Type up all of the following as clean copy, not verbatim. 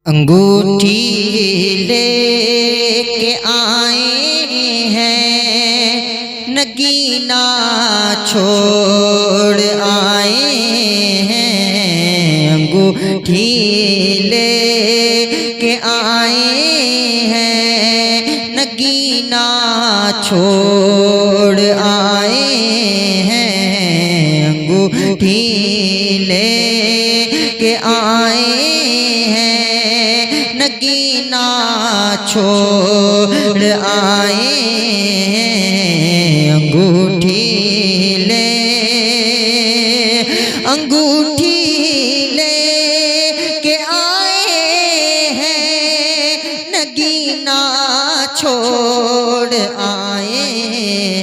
अंगूठी लेके आए हैं, नगीना छोड़ आए हैं। अंगूठी लेके आए हैं, नगीना छोड़ आए हैं। अंगूठी लेके आए हैं, नगीना छोड़ आए हैं। अंगूठी ले के आए हैं, नगीना छोड़ आए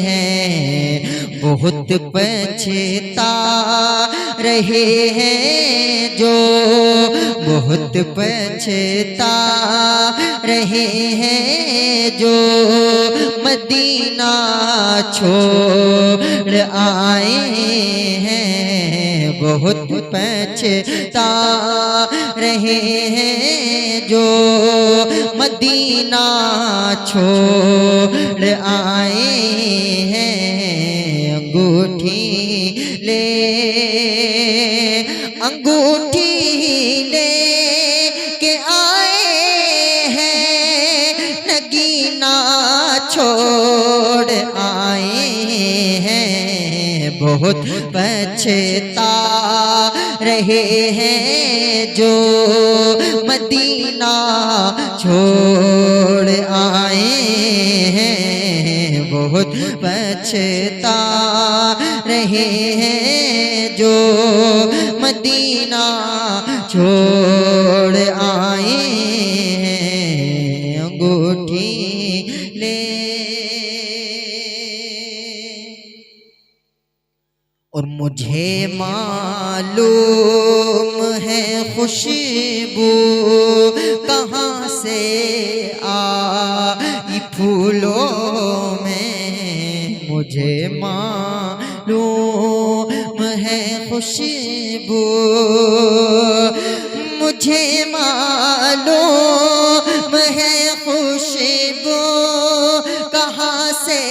हैं। बहुत पछता रहे हैं जो, बहुत पछता रहे हैं जो, मदीना छोड़ आए हैं। बहुत पछता रहे हैं जो, मदीना छोड़ आए हैं। अंगूठी ले के आए हैं, नगीना छोड़ आए हैं। बहुत पछता रहे हैं जो, मदीना छोड़ आए हैं। बहुत पछता रहे हैं जो, मदीना छोड़ आए हैं। अंगूठी ले और मुझे मालूम है खुशबू कहाँ से आई फूलों में। मुझे मालूम है खुशबू, मुझे मालूम है खुशबू कहाँ से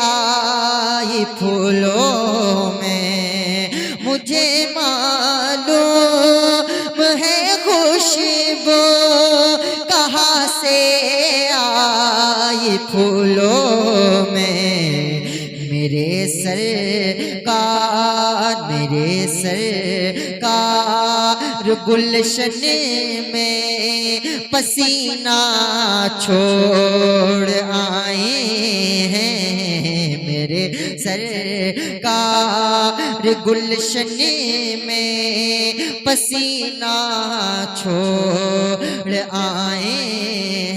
आई फूलों में। मुझे मालूम है खुशबू कहाँ से आई फूलों में। मेरे सरकार गुलशन में पसीना छोड़ आए हैं। मेरे सरकार गुलशन में पसीना छोड़ आए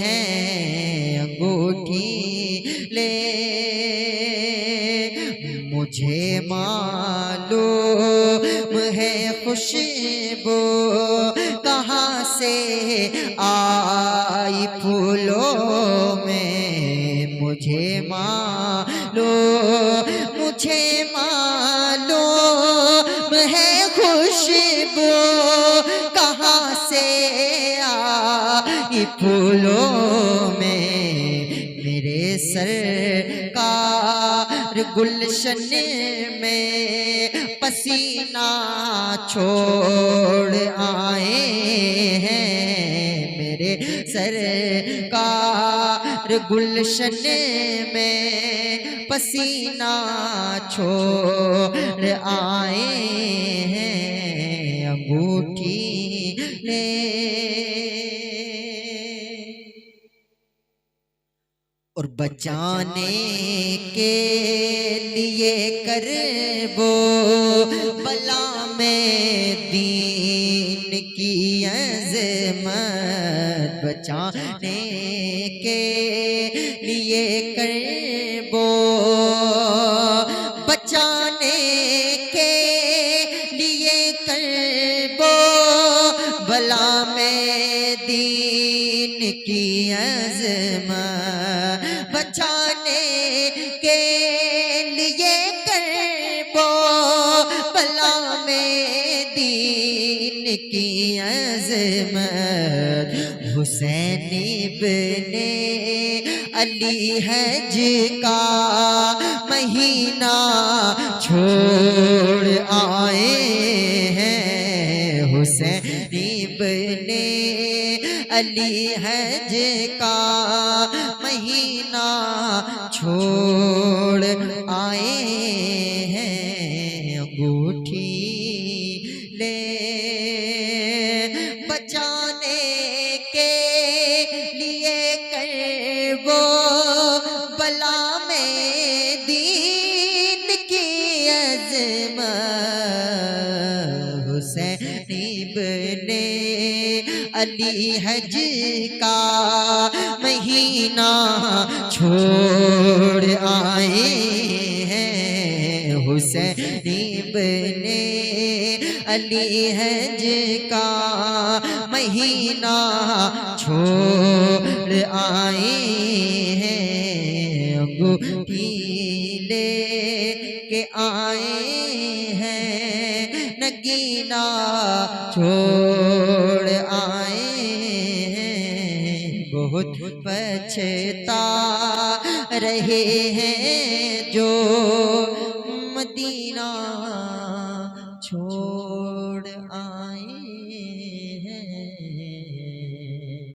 हैं। अंगूठी ले मुझे मालूम है खुशबू कहाँ से आई फूलों में। मुझे मालूम है खुशबू कहाँ से आई फूलों में। मेरे सरकार गुलशन में पसीना छोड़ आए हैं। मेरे सरकार गुलशन में पसीना छोड़ आए हैं। अंगूठी ले और बचाने के लिए करबो बला में दीन की अज़मत। बचाने के लिए करबो, बचाने के लिए करबो बला में दीन की अज़मत। बचाने के लिए करबो बला में दीन की अज़मत। हुसैन इब्ने अली हज का महीना छोड़ आए हैं। हुसैन इब्ने अली हज का महीना छोड़ आए हैं। अंगूठी ले बचाने के लिए कर वो बला में दीन की अज़मत। हुसैन इब्ने अली हज का महीना छोड़ आए हैं। हुसैन इब्ने अली हज का महीना छोड़ आए हैं। अंगूठी ले के आए हैं, नगीना छोड़ आए हैं। बहुत पछता रहे हैं जो मदीना छोड़